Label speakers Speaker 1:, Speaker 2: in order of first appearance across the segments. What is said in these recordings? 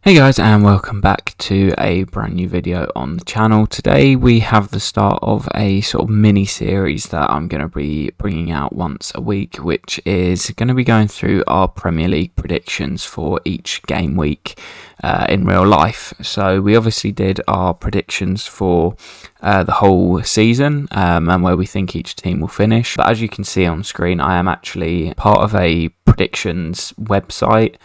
Speaker 1: Hey guys, and welcome back to a brand new video on the channel. Today we have the start of a sort of mini series that I'm going to be bringing out once a week, which is going to be going through our Premier League predictions for each game week in real life. So we obviously did our predictions for the whole season and where we think each team will finish. But as you can see on screen, I am actually part of a predictions website.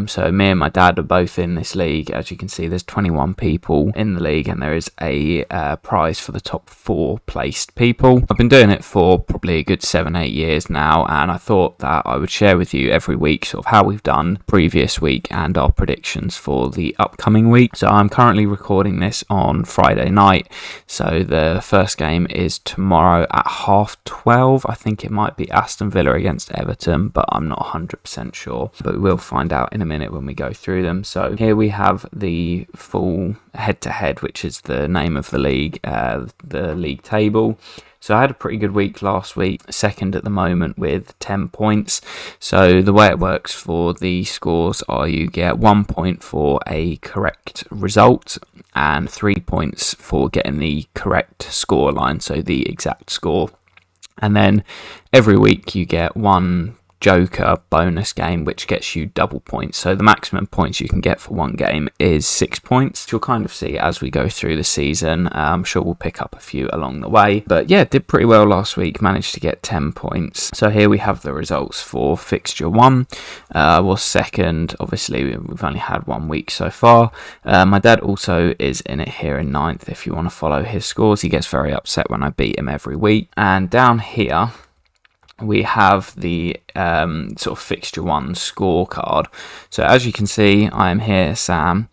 Speaker 1: So me and my dad are both in this league. As you can see, there's 21 people in the league, and there is a prize for the top 4 placed people. I've been doing it for probably a good 7-8 years now, and I thought that I would share with you every week sort of how we've done previous week and our predictions for the upcoming week. So I'm currently recording this on Friday night. So the first game is tomorrow at 12:30. I think it might be Aston Villa against Everton, but I'm not 100% sure. But we'll find out in a minute when we go through them. So here we have the full head-to-head, which is the name of the league table. So I had a pretty good week last week, second at the moment with 10 points. So the way it works for the scores are you get 1 point for a correct result and 3 points for getting the correct score line, so the exact score. And then every week you get one Joker bonus game which gets you double points. So the maximum points you can get for one game is 6 points. You'll kind of see as we go through the season. I'm sure we'll pick up a few along the way, but yeah, did pretty well last week, managed to get 10 points. So here we have the results for fixture 1. I was second. Obviously we've only had 1 week so far. My dad also is in it here in 9th. If you want to follow his scores, he gets very upset when I beat him every week. And down here we have the sort of fixture 1 scorecard. So as you can see, I am here, Sam.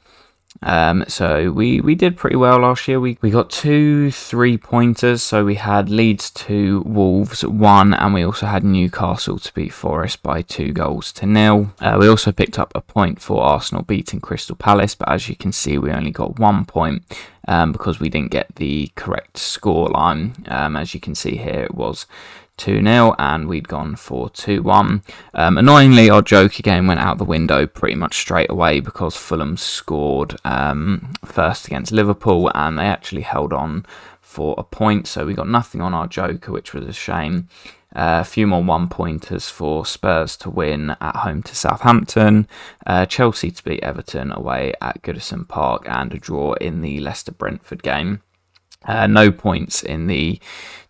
Speaker 1: So we did pretty well last year. We got 2 3-pointers. So we had Leeds 2, Wolves 1, and we also had Newcastle to beat Forest by 2-0. We also picked up a point for Arsenal beating Crystal Palace, but as you can see, we only got 1 point because we didn't get the correct score line. As you can see here, it was 2-0 and we'd gone for 2-1. Annoyingly, our Joker game went out the window pretty much straight away because Fulham scored first against Liverpool and they actually held on for a point, so we got nothing on our Joker, which was a shame. A few more 1-pointers for Spurs to win at home to Southampton, Chelsea to beat Everton away at Goodison Park, and a draw in the Leicester-Brentford game. No points in the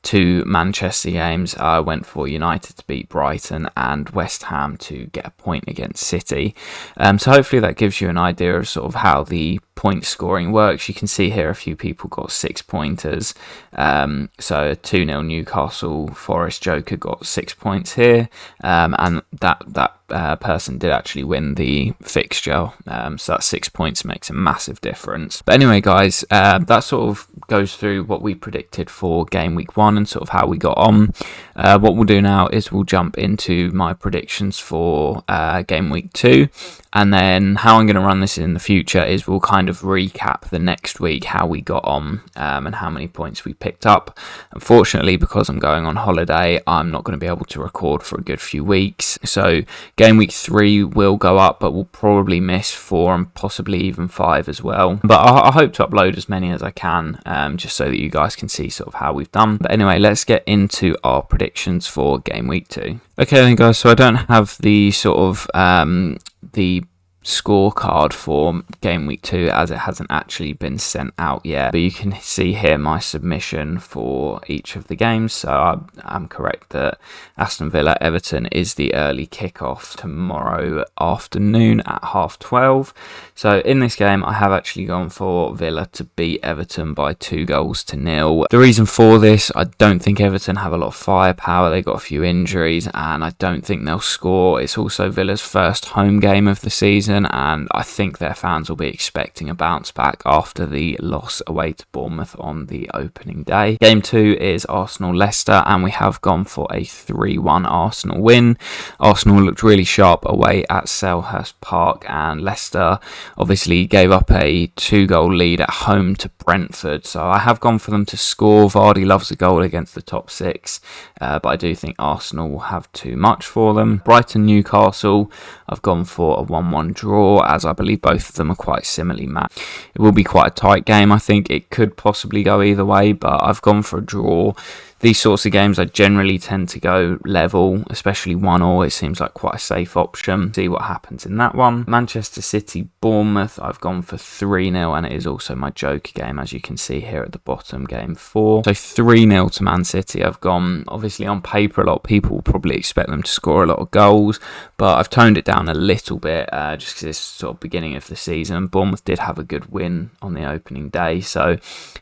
Speaker 1: 2 Manchester games. I went for United to beat Brighton and West Ham to get a point against City. So hopefully that gives you an idea of sort of how the point scoring works. You can see here a few people got 6-pointers. So 2-0 Newcastle, Forest Joker got 6 points here, and that person did actually win the fixture. So that 6 points makes a massive difference. But anyway, guys, that sort of goes through what we predicted for game week 1 and sort of how we got on. What we'll do now is we'll jump into my predictions for game week 2, and then how I'm going to run this in the future is we'll kind of recap the next week, how we got on and how many points we picked up. Unfortunately, because I'm going on holiday, I'm not going to be able to record for a good few weeks. So game week 3 will go up, but we'll probably miss 4 and possibly even 5 as well. But I hope to upload as many as I can, just so that you guys can see sort of how we've done. But anyway, let's get into our predictions for game week 2. Okay then, guys, so I don't have the sort of the scorecard for game week 2 as it hasn't actually been sent out yet, but you can see here my submission for each of the games. So I'm correct that Aston Villa Everton is the early kickoff tomorrow afternoon at 12:30. So in this game I have actually gone for Villa to beat Everton by 2-0. The reason for this, I don't think Everton have a lot of firepower. They got a few injuries and I don't think they'll score. It's also Villa's first home game of the season, and I think their fans will be expecting a bounce back after the loss away to Bournemouth on the opening day. Game 2 is Arsenal-Leicester, and we have gone for a 3-1 Arsenal win. Arsenal looked really sharp away at Selhurst Park, and Leicester obviously gave up a 2-goal lead at home to Brentford, so I have gone for them to score. Vardy loves a goal against the top 6, but I do think Arsenal will have too much for them. Brighton-Newcastle, I've gone for a 1-1 draw. draw, as I believe both of them are quite similarly matched. It will be quite a tight game. I think it could possibly go either way, but I've gone for a draw. These sorts of games I generally tend to go level, especially 1-1. It seems like quite a safe option. See what happens in that one. Manchester City, Bournemouth, I've gone for 3-0, and it is also my joker game, as you can see here at the bottom, game 4. So 3-0 to Man City. I've gone, obviously on paper, a lot of people will probably expect them to score a lot of goals, but I've toned it down a little bit just because it's sort of beginning of the season. Bournemouth did have a good win on the opening day, so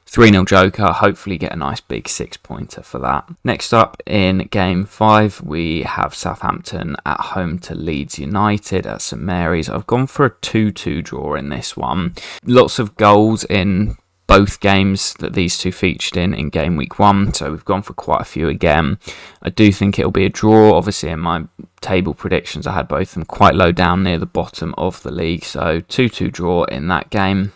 Speaker 1: 3-0 joker, hopefully get a nice big 6-pointer for that. Next up in game 5, we have Southampton at home to Leeds United at St Mary's. I've gone for a 2-2 draw in this one. Lots of goals in both games that these two featured in game week 1, so we've gone for quite a few again. I do think it'll be a draw. Obviously in my table predictions I had both of them quite low down near the bottom of the league, so 2-2 draw in that game.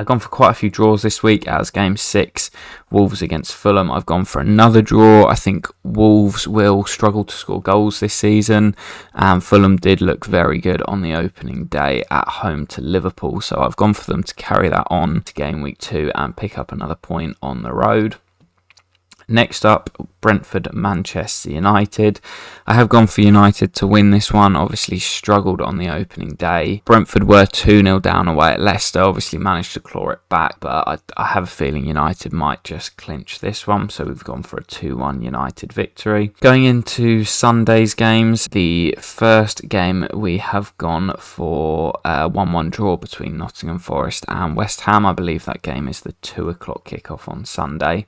Speaker 1: Gone for quite a few draws this week, as game 6, Wolves against Fulham. I've gone for another draw. I think Wolves will struggle to score goals this season, and Fulham did look very good on the opening day at home to Liverpool, so I've gone for them to carry that on to game week 2 and pick up another point on the road. Next up, Brentford, Manchester United. I have gone for United to win this one. Obviously struggled on the opening day. Brentford were 2-0 down away at Leicester. Obviously managed to claw it back, but I have a feeling United might just clinch this one. So we've gone for a 2-1 United victory. Going into Sunday's games, the first game we have gone for a 1-1 draw between Nottingham Forest and West Ham. I believe that game is the 2 o'clock kickoff on Sunday.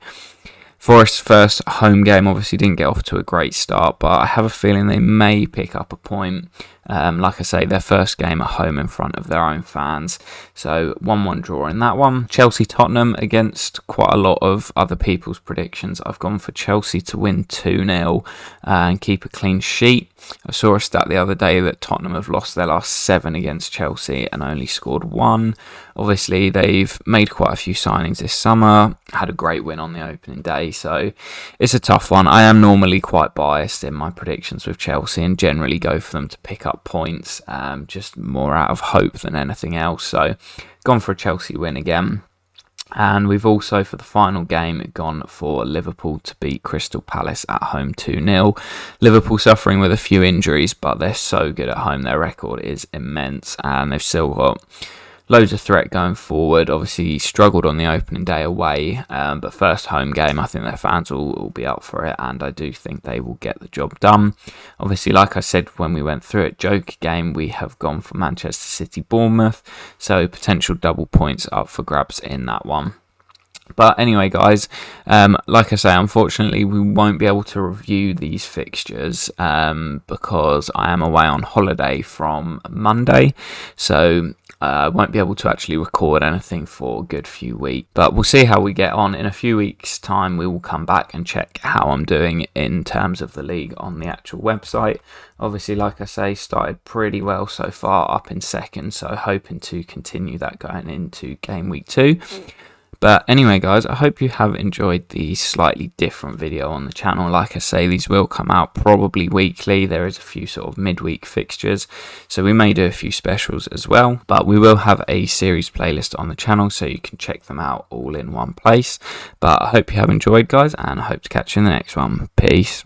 Speaker 1: Forest's first home game obviously didn't get off to a great start, but I have a feeling they may pick up a point. Like I say, their first game at home in front of their own fans. So 1-1 draw in that one. Chelsea-Tottenham, against quite a lot of other people's predictions, I've gone for Chelsea to win 2-0 and keep a clean sheet. I saw a stat the other day that Tottenham have lost their last 7 against Chelsea and only scored 1. Obviously, they've made quite a few signings this summer, had a great win on the opening day, so it's a tough one. I am normally quite biased in my predictions with Chelsea and generally go for them to pick up points, just more out of hope than anything else. So, gone for a Chelsea win again. And we've also, for the final game, gone for Liverpool to beat Crystal Palace at home 2-0. Liverpool suffering with a few injuries, but they're so good at home. Their record is immense, and they've still got loads of threat going forward. Obviously struggled on the opening day away, but first home game, I think their fans will be up for it, and I do think they will get the job done. Obviously, like I said when we went through it, joker game, we have gone for Manchester City Bournemouth, so potential double points up for grabs in that one. But anyway, guys, like I say, unfortunately, we won't be able to review these fixtures because I am away on holiday from Monday. So I won't be able to actually record anything for a good few weeks. But we'll see how we get on. In a few weeks' time, we will come back and check how I'm doing in terms of the league on the actual website. Obviously, like I say, started pretty well so far, up in second. So hoping to continue that going into game week 2. But anyway, guys, I hope you have enjoyed the slightly different video on the channel. Like I say, these will come out probably weekly. There is a few sort of midweek fixtures, so we may do a few specials as well. But we will have a series playlist on the channel, so you can check them out all in one place. But I hope you have enjoyed, guys, and I hope to catch you in the next one. Peace.